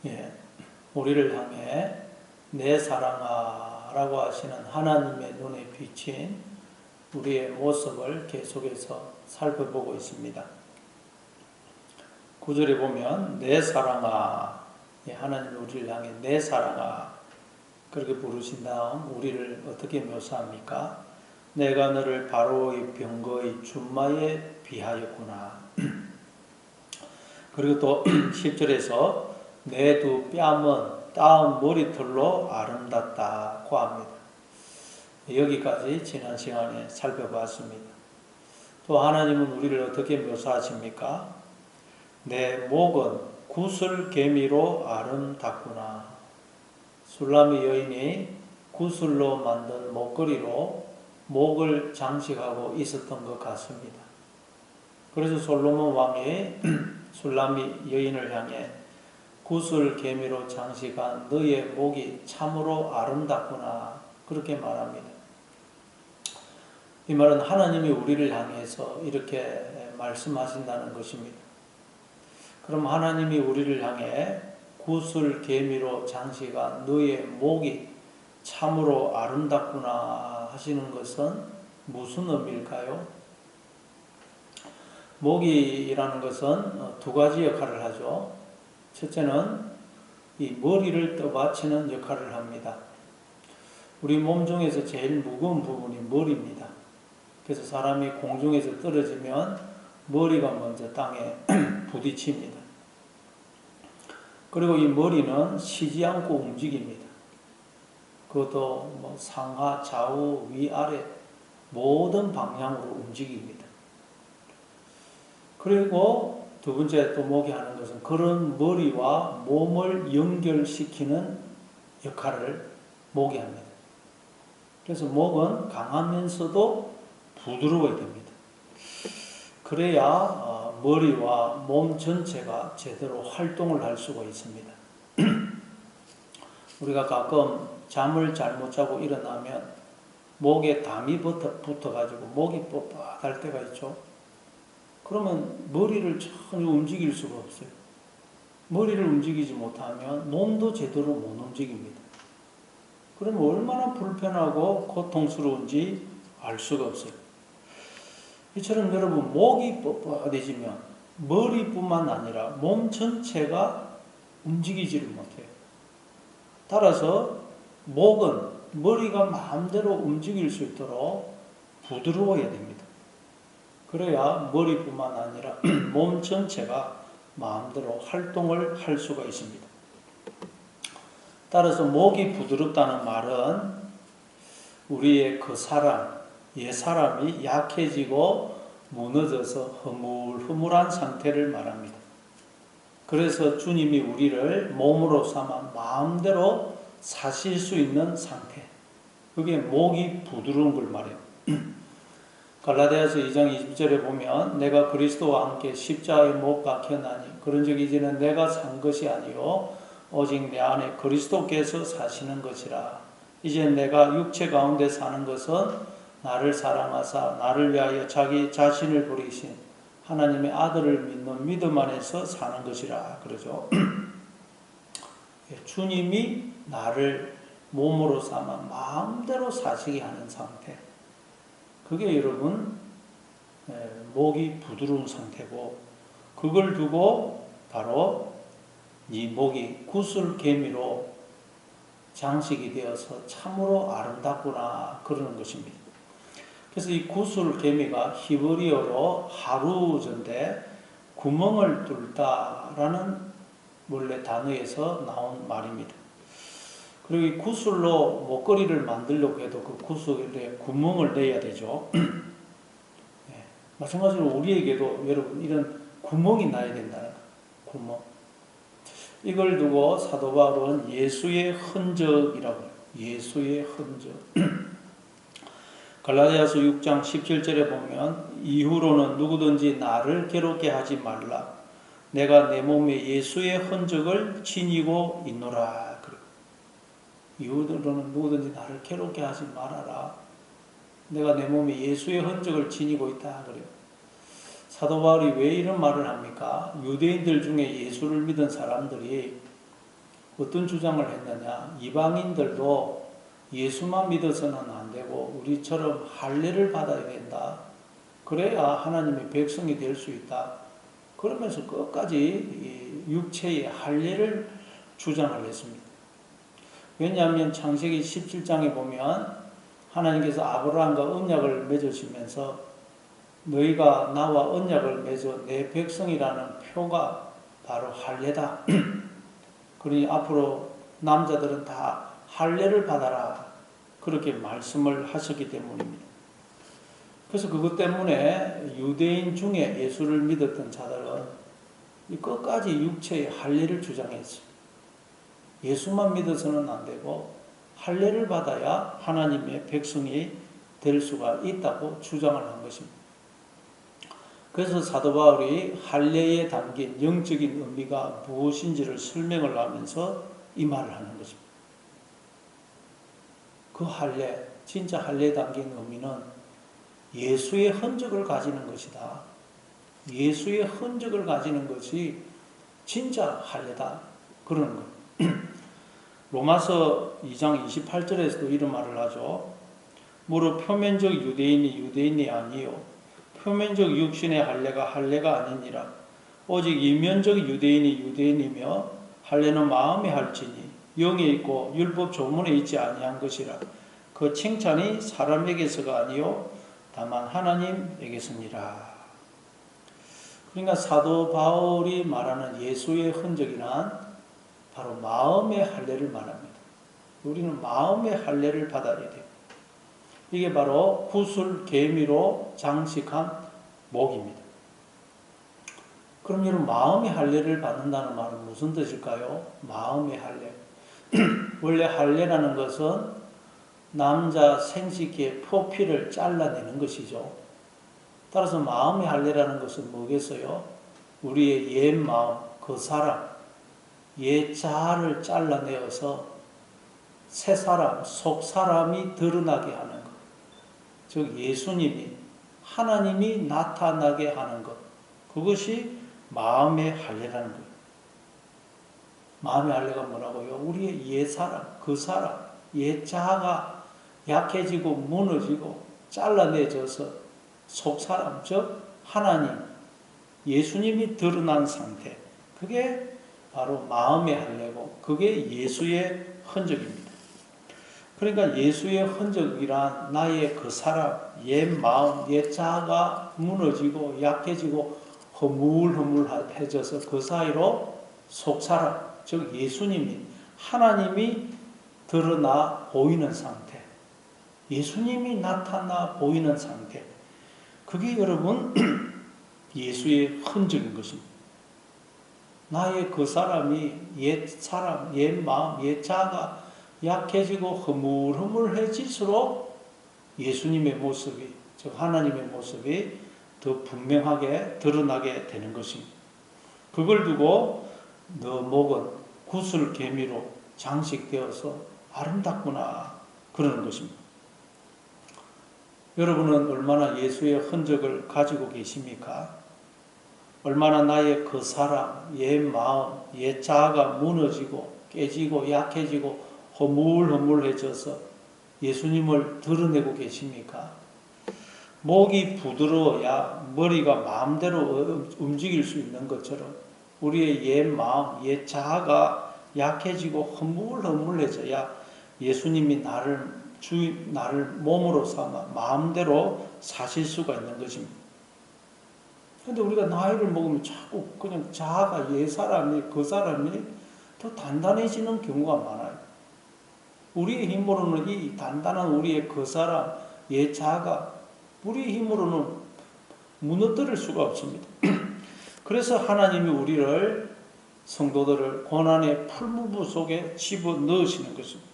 예, 우리를 향해 내 사랑아 라고 하시는 하나님의 눈에 비친 우리의 모습을 계속해서 살펴보고 있습니다. 9절에 보면 내 사랑아, 예, 하나님이 우리를 향해 내 사랑아 그렇게 부르신 다음 우리를 어떻게 묘사합니까? 내가 너를 바로의 병거의 준마에 비하였구나. 그리고 또 10절에서 내 두 뺨은 따은 머리털로 아름답다고 합니다. 여기까지 지난 시간에 살펴봤습니다. 또 하나님은 우리를 어떻게 묘사하십니까? 내 목은 구슬개미로 아름답구나. 술람의 여인이 구슬로 만든 목걸이로 목을 장식하고 있었던 것 같습니다. 그래서 솔로몬 왕이 술람의 여인을 향해 구슬개미로 장식한 너의 목이 참으로 아름답구나 그렇게 말합니다. 이 말은 하나님이 우리를 향해서 이렇게 말씀하신다는 것입니다. 그럼 하나님이 우리를 향해 구슬개미로 장식한 너의 목이 참으로 아름답구나 하시는 것은 무슨 의미일까요? 목이라는 것은 두 가지 역할을 하죠. 첫째는 이 머리를 떠받치는 역할을 합니다. 우리 몸 중에서 제일 무거운 부분이 머리입니다. 그래서 사람이 공중에서 떨어지면 머리가 먼저 땅에 부딪힙니다. 그리고 이 머리는 쉬지 않고 움직입니다. 그것도 뭐 상하, 좌우, 위아래 모든 방향으로 움직입니다. 그리고 두 번째 또 목이 하는 것은 그런 머리와 몸을 연결시키는 역할을 목이 합니다. 그래서 목은 강하면서도 부드러워야 됩니다. 그래야 머리와 몸 전체가 제대로 활동을 할 수가 있습니다. 우리가 가끔 잠을 잘못 자고 일어나면 목에 담이 붙어가지고 목이 뻣뻣할 때가 있죠. 그러면 머리를 전혀 움직일 수가 없어요. 머리를 움직이지 못하면 몸도 제대로 못 움직입니다. 그러면 얼마나 불편하고 고통스러운지 알 수가 없어요. 이처럼 여러분 목이 뻣뻣해지면 머리뿐만 아니라 몸 전체가 움직이지를 못해요. 따라서 목은 머리가 마음대로 움직일 수 있도록 부드러워야 됩니다. 그래야 머리뿐만 아니라 몸 전체가 마음대로 활동을 할 수가 있습니다. 따라서 목이 부드럽다는 말은 우리의 그 사람, 옛 사람이 약해지고 무너져서 허물허물한 상태를 말합니다. 그래서 주님이 우리를 몸으로 삼아 마음대로 사실 수 있는 상태, 그게 목이 부드러운 걸 말해요. 갈라디아서 2장 20절에 보면 내가 그리스도와 함께 십자가에 못 박혔나니 그런즉 이제는 내가 산 것이 아니요 오직 내 안에 그리스도께서 사시는 것이라. 이제 내가 육체 가운데 사는 것은 나를 사랑하사 나를 위하여 자기 자신을 버리신 하나님의 아들을 믿는 믿음 안에서 사는 것이라 그러죠. 주님이 나를 몸으로 삼아 마음대로 사시게 하는 상태, 그게 여러분 목이 부드러운 상태고, 그걸 두고 바로 이 목이 구슬개미로 장식이 되어서 참으로 아름답구나 그러는 것입니다. 그래서 이 구슬개미가 히브리어로 하루전데 구멍을 뚫다라는 원래 단어에서 나온 말입니다. 그리고 이 구슬로 목걸이를 만들려고 해도 그 구슬에 구멍을 내야 되죠. 네. 마찬가지로 우리에게도 여러분 이런 구멍이 나야 된다는 거예요. 구멍. 이걸 두고 사도 바울은 예수의 흔적이라고 해요. 예수의 흔적. 갈라디아서 6장 17절에 보면 이후로는 누구든지 나를 괴롭게 하지 말라. 내가 내 몸에 예수의 흔적을 지니고 있노라. 이후로는 누구든지 나를 괴롭게 하지 말아라. 내가 내 몸에 예수의 흔적을 지니고 있다. 그래요. 사도 바울이 왜 이런 말을 합니까? 유대인들 중에 예수를 믿은 사람들이 어떤 주장을 했느냐? 이방인들도 예수만 믿어서는 안 되고 우리처럼 할례를 받아야 된다. 그래야 하나님의 백성이 될 수 있다. 그러면서 끝까지 육체의 할례를 주장을 했습니다. 왜냐하면 창세기 17장에 보면 하나님께서 아브라함과 언약을 맺으시면서 너희가 나와 언약을 맺어 내 백성이라는 표가 바로 할례다. 그러니 앞으로 남자들은 다 할례를 받아라. 그렇게 말씀을 하셨기 때문입니다. 그래서 그것 때문에 유대인 중에 예수를 믿었던 자들은 끝까지 육체의 할례를 주장했어요. 예수만 믿어서는 안 되고 할례를 받아야 하나님의 백성이 될 수가 있다고 주장을 한 것입니다. 그래서 사도 바울이 할례에 담긴 영적인 의미가 무엇인지를 설명을 하면서 이 말을 하는 것입니다. 그 할례, 진짜 할례에 담긴 의미는 예수의 흔적을 가지는 것이다. 예수의 흔적을 가지는 것이 진짜 할례다. 그러는 거예요. 로마서 2장 28절에서도 이런 말을 하죠. 무릇 표면적 유대인이 유대인이 아니요 표면적 육신의 할례가 할례가 아니니라. 오직 이면적 유대인이 유대인이며 할례는 마음에 할지니 영에 있고 율법 조문에 있지 아니한 것이라. 그 칭찬이 사람에게서가 아니요 다만 하나님에게서니라. 그러니까 사도 바울이 말하는 예수의 흔적이란 바로 마음의 할례를 말합니다. 우리는 마음의 할례를 받아야 돼요. 이게 바로 구슬 계미로 장식한 목입니다. 그럼 여러분 마음의 할례를 받는다는 말은 무슨 뜻일까요? 마음의 할례. 원래 할례라는 것은 남자 생식기의 표피를 잘라내는 것이죠. 따라서 마음의 할례라는 것은 뭐겠어요? 우리의 옛 마음, 그 사람, 옛 자아를 잘라내어서 새 사람, 속 사람이 드러나게 하는 것. 즉 예수님이, 하나님이 나타나게 하는 것. 그것이 마음의 할례라는 거예요. 마음의 할례가 뭐라고요? 우리의 옛 사람, 그 사람, 옛 자아가 약해지고 무너지고 잘라내져서 속 사람, 즉 하나님, 예수님이 드러난 상태. 그게 바로 마음의 할례고 그게 예수의 흔적입니다. 그러니까 예수의 흔적이란 나의 그 사람, 옛 마음, 옛 자아가 무너지고 약해지고 허물허물해져서 그 사이로 속 사람, 즉 예수님이, 하나님이 드러나 보이는 상태, 예수님이 나타나 보이는 상태, 그게 여러분 예수의 흔적인 것입니다. 나의 그 사람이 옛 사람, 옛 마음, 옛 자아가 약해지고 허물허물해질수록 예수님의 모습이, 즉 하나님의 모습이 더 분명하게 드러나게 되는 것입니다. 그걸 두고 너 목은 구슬 계미로 장식되어서 아름답구나 그러는 것입니다. 여러분은 얼마나 예수의 흔적을 가지고 계십니까? 얼마나 나의 그 사람, 옛 마음, 옛 자아가 무너지고 깨지고 약해지고 허물허물해져서 예수님을 드러내고 계십니까? 목이 부드러워야 머리가 마음대로 움직일 수 있는 것처럼 우리의 옛 마음, 옛 자아가 약해지고 허물허물해져야 예수님이 나를 몸으로 삼아 마음대로 사실 수가 있는 것입니다. 근데 우리가 나이를 먹으면 자꾸 그냥 자아가 옛 사람이, 그 사람이 더 단단해지는 경우가 많아요. 우리의 힘으로는 이 단단한 우리의 그 사람, 옛 자아가 우리의 힘으로는 무너뜨릴 수가 없습니다. 그래서 하나님이 우리를, 성도들을 고난의 풀무불 속에 집어 넣으시는 것입니다.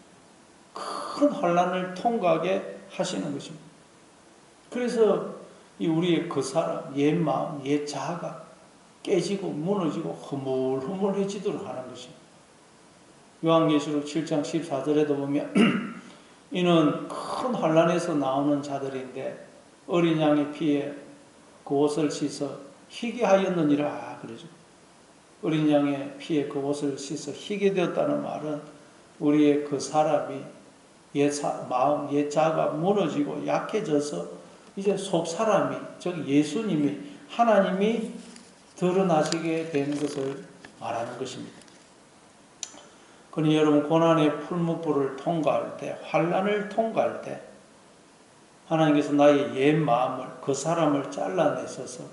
큰 환난을 통과하게 하시는 것입니다. 그래서 이 우리의 그 사람, 옛 마음, 옛 자아가 깨지고 무너지고 허물허물해지도록 하는 것입니다. 요한계시록 7장 14절에도 보면 이는 큰 환난에서 나오는 자들인데 어린 양의 피에 그 옷을 씻어 희게 하였느니라 그러죠. 어린 양의 피에 그 옷을 씻어 희게 되었다는 말은 우리의 그 사람이 마음, 자가 무너지고 약해져서 이제 속 사람이, 즉 예수님이, 하나님이 드러나시게 되는 것을 말하는 것입니다. 그러니 여러분, 고난의 풀무불을 통과할 때, 환난을 통과할 때 하나님께서 나의 옛 마음을, 그 사람을 잘라내셔서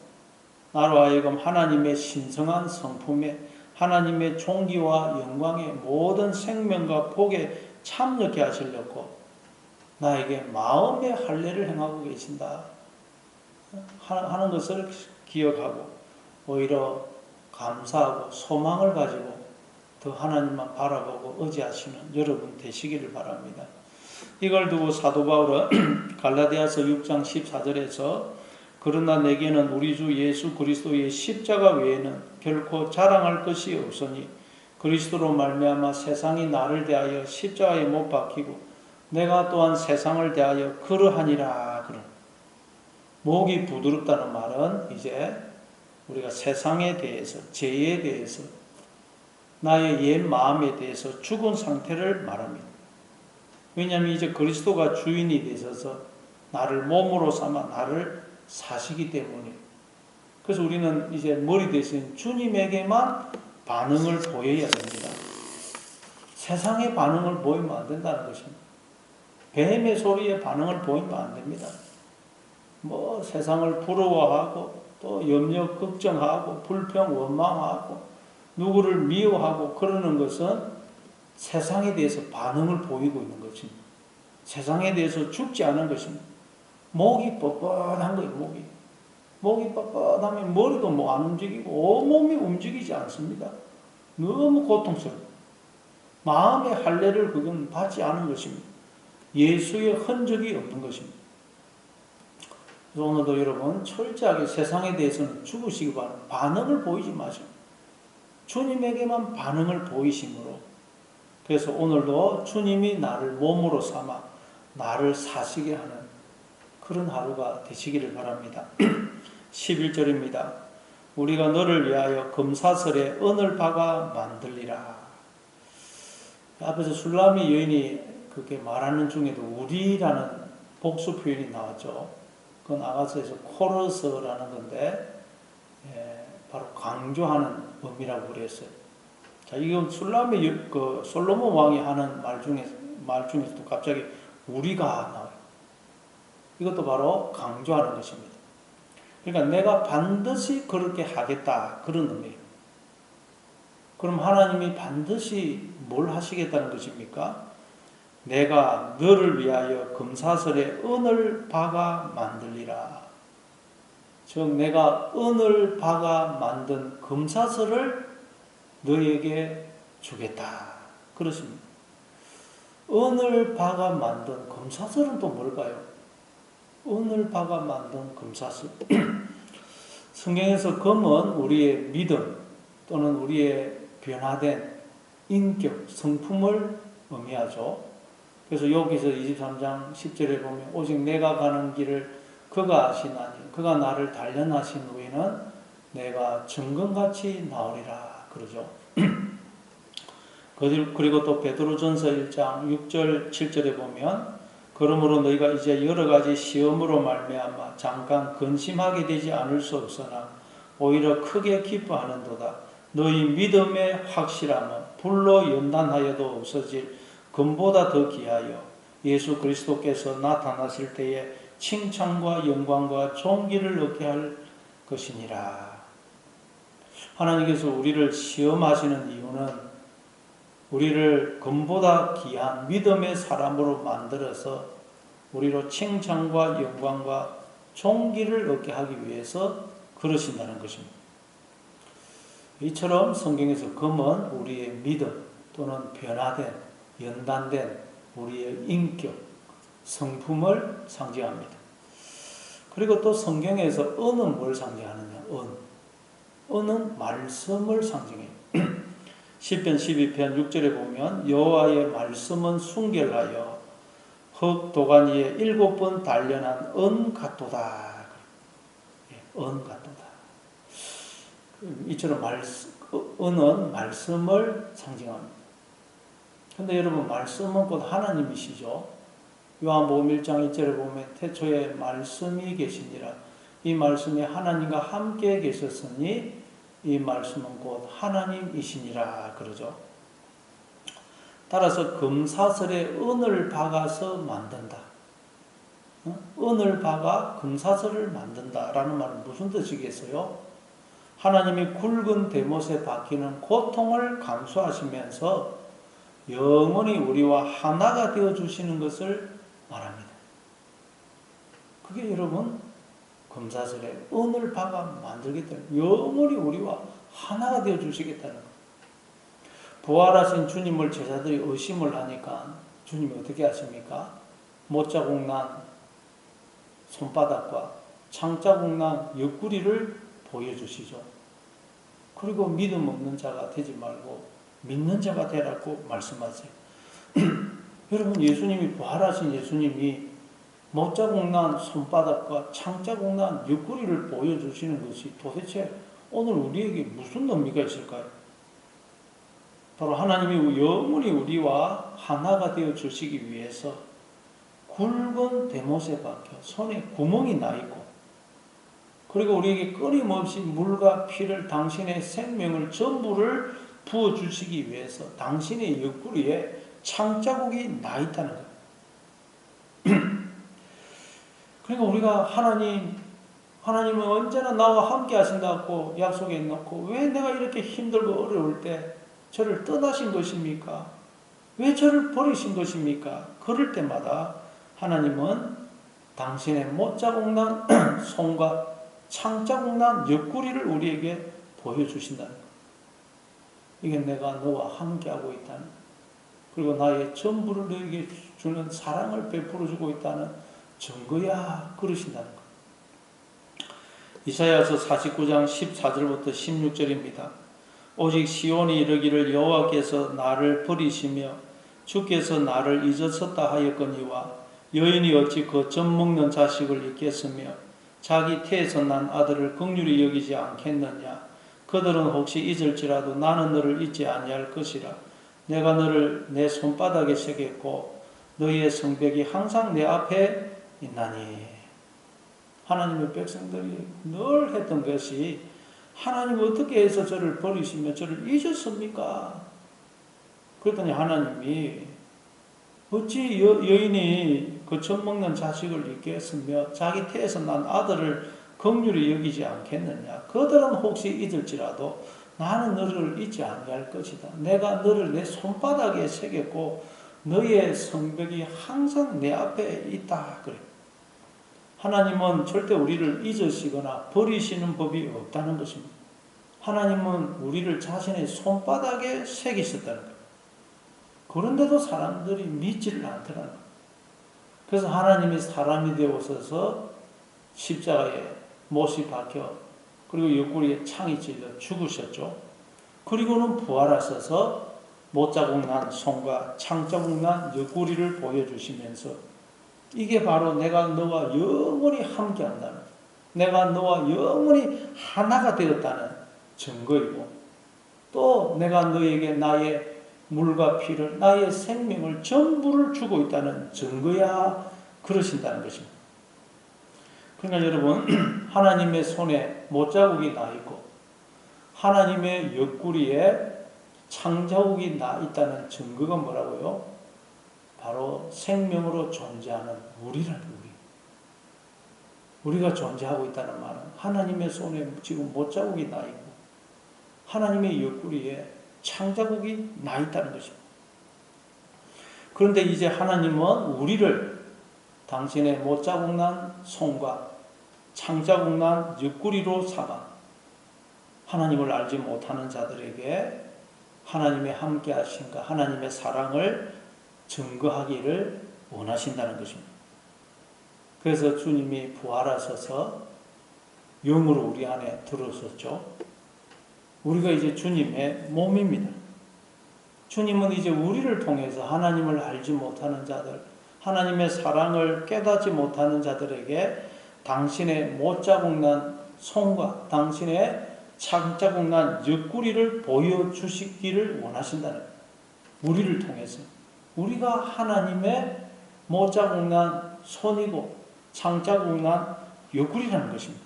나로 하여금 하나님의 신성한 성품에, 하나님의 존귀와 영광의 모든 생명과 복에 참여케 하시려고 나에게 마음의 할례를 행하고 계신다 하는 것을 기억하고 오히려 감사하고 소망을 가지고 더 하나님만 바라보고 의지하시는 여러분 되시기를 바랍니다. 이걸 두고 사도 바울은 갈라디아서 6장 14절에서 그러나 내게는 우리 주 예수 그리스도의 십자가 외에는 결코 자랑할 것이 없으니 그리스도로 말미암아 세상이 나를 대하여 십자가에 못 박히고 내가 또한 세상을 대하여 그러하니라. 그런 목이 부드럽다는 말은 이제 우리가 세상에 대해서, 죄에 대해서, 나의 옛 마음에 대해서 죽은 상태를 말합니다. 왜냐하면 이제 그리스도가 주인이 되셔서 나를 몸으로 삼아 나를 사시기 때문에, 그래서 우리는 이제 머리 대신 주님에게만 반응을 보여야 됩니다. 세상의 반응을 보이면 안 된다는 것입니다. 뱀의 소리에 반응을 보이면 안 됩니다. 뭐 세상을 부러워하고 또 염려 걱정하고 불평 원망하고 누구를 미워하고 그러는 것은 세상에 대해서 반응을 보이고 있는 것입니다. 세상에 대해서 죽지 않은 것입니다. 목이 뻣뻣한 거예요. 목이 뻣뻣하면 머리도 뭐 안 움직이고 온몸이 움직이지 않습니다. 너무 고통스러워요. 마음의 할례를 그건 받지 않은 것입니다. 예수의 흔적이 없는 것입니다. 그래서 오늘도 여러분 철저하게 세상에 대해서는 죽으시기 바랍니다. 반응을 보이지 마시고 주님에게만 반응을 보이심으로, 그래서 오늘도 주님이 나를 몸으로 삼아 나를 사시게 하는 그런 하루가 되시기를 바랍니다. 11절입니다. 우리가 너를 위하여 금사슬에 은을 박아 만들리라. 앞에서 술라미 여인이 그렇게 말하는 중에도 우리라는 복수 표현이 나왔죠. 그건 아가서에서 코러스라는 건데 바로 강조하는 의미라고 그랬어요. 자, 이건 술라미 솔로몬 왕이 하는 말 중에서도 갑자기 우리가 나와요. 이것도 바로 강조하는 것입니다. 그러니까 내가 반드시 그렇게 하겠다, 그런 의미예요. 그럼 하나님이 반드시 뭘 하시겠다는 것입니까? 내가 너를 위하여 금사슬에 은을 박아 만들리라. 즉 내가 은을 박아 만든 금사슬을 너에게 주겠다, 그렇습니다. 은을 박아 만든 금사슬은 또 뭘까요? 은을 박아 만든 금사슬. 성경에서 금은 우리의 믿음 또는 우리의 변화된 인격, 성품을 의미하죠. 그래서 여기서 23장 10절에 보면 오직 내가 가는 길을 그가 아시나니 그가 나를 단련하신 후에는 내가 정금같이 나오리라 그러죠. 그리고 또 베드로전서 1장 6절 7절에 보면 그러므로 너희가 이제 여러 가지 시험으로 말미암아 잠깐 근심하게 되지 않을 수 없으나 오히려 크게 기뻐하는도다. 너희 믿음의 확실함은 불로 연단하여도 없어질 금보다 더 귀하여 예수 그리스도께서 나타나실 때에 칭찬과 영광과 존귀를 얻게 할 것이니라. 하나님께서 우리를 시험하시는 이유는 우리를 금보다 귀한 믿음의 사람으로 만들어서 우리로 칭찬과 영광과 존귀를 얻게 하기 위해서 그러신다는 것입니다. 이처럼 성경에서 금은 우리의 믿음 또는 변화된, 연단된 우리의 인격, 성품을 상징합니다. 그리고 또 성경에서 은은 뭘 상징하느냐? 은은 말씀을 상징해요. 시편 12편 6절에 보면 여호와의 말씀은 순결하여 흙 도간 위에 7번 단련한 은 같도다. 은 같도다. 이처럼 은은 말씀을 상징합니다. 근데 여러분, 말씀은 곧 하나님이시죠. 요한복음 1장 1절에 보면 태초에 말씀이 계시니라. 이 말씀이 하나님과 함께 계셨으니 이 말씀은 곧 하나님이시니라 그러죠. 따라서 금사슬에 은을 박아서 만든다. 은을 박아 금사슬을 만든다라는 말은 무슨 뜻이겠어요? 하나님이 굵은 대못에 박히는 고통을 감수하시면서 영원히 우리와 하나가 되어주시는 것을 말합니다. 그게 여러분, 금사슬에 은을 박아 만들겠다는, 영원히 우리와 하나가 되어주시겠다는 것. 부활하신 주님을 제자들이 의심을 하니까 주님이 어떻게 하십니까? 못자국 난 손바닥과 창자국 난 옆구리를 보여주시죠. 그리고 믿음 없는 자가 되지 말고 믿는 자가 되라고 말씀하세요. 여러분, 예수님이, 부활하신 예수님이 못자국 난 손바닥과 창자국 난 옆구리를 보여주시는 것이 도대체 오늘 우리에게 무슨 의미가 있을까요? 바로 하나님이 영원히 우리와 하나가 되어 주시기 위해서 굵은 대못에 박혀 손에 구멍이 나 있고, 그리고 우리에게 끊임없이 물과 피를, 당신의 생명을 전부를 부어주시기 위해서 당신의 옆구리에 창자국이 나 있다는 거예요. 그러니까 우리가 하나님은 언제나 나와 함께 하신다고 약속해 놓고, 왜 내가 이렇게 힘들고 어려울 때 저를 떠나신 것입니까? 왜 저를 버리신 것입니까? 그럴 때마다 하나님은 당신의 못자국 난 손과 창자국 난 옆구리를 우리에게 보여주신다는 것. 이게 내가 너와 함께하고 있다는, 그리고 나의 전부를 너에게 주는 사랑을 베풀어주고 있다는 증거야, 그러신다는 것. 이사야서 49장 14절부터 16절입니다. 오직 시온이 이르기를 여호와께서 나를 버리시며 주께서 나를 잊으셨다 하였거니와 여인이 어찌 그 젖먹는 자식을 잊겠으며 자기 태에서 난 아들을 긍휼히 여기지 않겠느냐. 그들은 혹시 잊을지라도 나는 너를 잊지 아니할 것이라. 내가 너를 내 손바닥에 새겼고 너희의 성벽이 항상 내 앞에 있나니. 하나님의 백성들이 늘 했던 것이, 하나님 어떻게 해서 저를 버리시며 저를 잊었습니까? 그랬더니 하나님이 어찌 여인이 그 젖먹는 자식을 잊겠으며 자기 태에서 난 아들을 긍휼히 여기지 않겠느냐. 그들은 혹시 잊을지라도 나는 너를 잊지 아니할 것이다. 내가 너를 내 손바닥에 새겼고 너의 성벽이 항상 내 앞에 있다. 그래. 하나님은 절대 우리를 잊으시거나 버리시는 법이 없다는 것입니다. 하나님은 우리를 자신의 손바닥에 새기셨다는 거예요. 그런데도 사람들이 믿지를 않더라는 거예요. 그래서 하나님이 사람이 되어서서 십자가에 못이 박혀, 그리고 옆구리에 창이 찔려 죽으셨죠. 그리고는 부활하셔서 못자국 난 손과 창자국 난 옆구리를 보여주시면서, 이게 바로 내가 너와 영원히 함께한다는, 내가 너와 영원히 하나가 되었다는 증거이고, 또 내가 너에게 나의 물과 피를, 나의 생명을 전부를 주고 있다는 증거야, 그러신다는 것입니다. 그러니까 여러분, 하나님의 손에 못자국이 나 있고 하나님의 옆구리에 창자국이 나 있다는 증거가 뭐라고요? 바로 생명으로 존재하는 우리라는, 우리가 존재하고 있다는 말은 하나님의 손에 지금 못자국이 나 있고 하나님의 옆구리에 창자국이 나 있다는 것입니다. 그런데 이제 하나님은 우리를 당신의 못자국 난 손과 창자국 난 옆구리로 삼아 하나님을 알지 못하는 자들에게 하나님의 함께 하신가, 하나님의 사랑을 증거하기를 원하신다는 것입니다. 그래서 주님이 부활하셔서 영으로 우리 안에 들어섰죠. 우리가 이제 주님의 몸입니다. 주님은 이제 우리를 통해서 하나님을 알지 못하는 자들, 하나님의 사랑을 깨닫지 못하는 자들에게 당신의 못자국 난 손과 당신의 창자국난 옆구리를 보여주시기를 원하신다는 거예요. 우리를 통해서. 우리가 하나님의 못자국난 손이고 창자국난 옆구리라는 것입니다.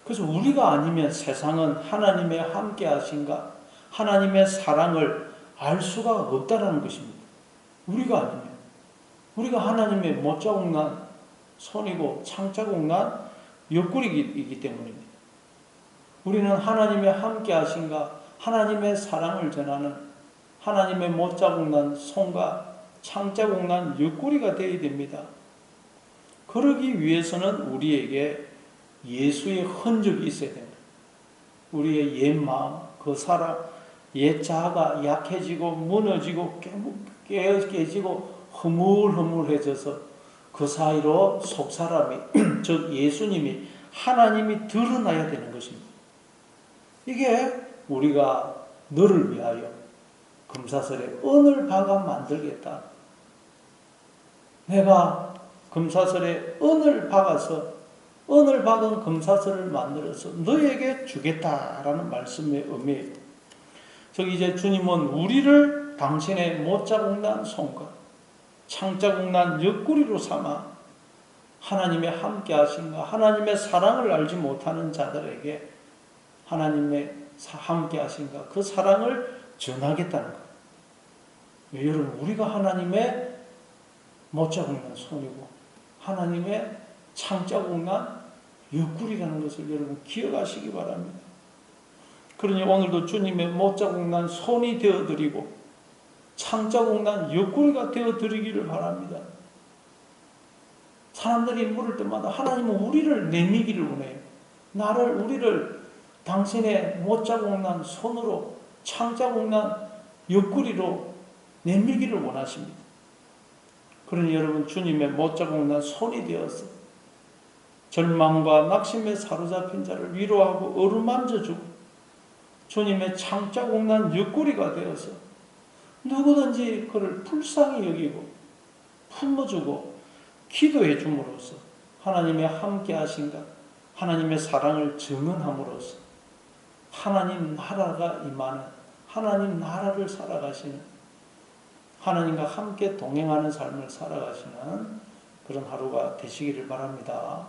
그래서 우리가 아니면 세상은 하나님의 함께 하신가, 하나님의 사랑을 알 수가 없다는 것입니다. 우리가 아니면. 우리가 하나님의 못자국난 손이고 창자국난 옆구리이기 때문입니다. 우리는 하나님의 함께 하신가, 하나님의 사랑을 전하는 하나님의 못자국난 손과 창자국난 옆구리가 되어야 됩니다. 그러기 위해서는 우리에게 예수의 흔적이 있어야 됩니다. 우리의 옛 마음, 그 사람, 옛 자아가 약해지고 무너지고 깨지고 흐물흐물해져서 그 사이로 속사람이 즉 예수님이 하나님이 드러나야 되는 것입니다. 이게 우리가 너를 위하여 금사슬에 은을 박아 만들겠다. 내가 금사슬에 은을 박아서 은을 박은 금사슬을 만들어서 너에게 주겠다라는 말씀의 의미예요. 즉 이제 주님은 우리를 당신의 못자국난 손과 창자국난 옆구리로 삼아 하나님의 함께 하신가, 하나님의 사랑을 알지 못하는 자들에게 하나님의 함께 하신가, 그 사랑을 전하겠다는 거예요. 여러분, 우리가 하나님의 못자국난 손이고 하나님의 창자국난 옆구리라는 것을 여러분 기억하시기 바랍니다. 그러니 오늘도 주님의 못자국난 손이 되어드리고 창자국난 옆구리가 되어드리기를 바랍니다. 사람들이 물을 때마다 하나님은 우리를 내미기를 원해요. 우리를 당신의 못자국난 손으로 창자국난 옆구리로 내밀기를 원하십니다. 그러니 여러분 주님의 못자국난 손이 되어서 절망과 낙심에 사로잡힌 자를 위로하고 어루만져주고 주님의 창자국난 옆구리가 되어서 누구든지 그를 불쌍히 여기고 품어주고 기도해 줌으로써 하나님의 함께 하신가, 하나님의 사랑을 증언함으로써 하나님 나라가 임하는, 하나님 나라를 살아가시는, 하나님과 함께 동행하는 삶을 살아가시는 그런 하루가 되시기를 바랍니다.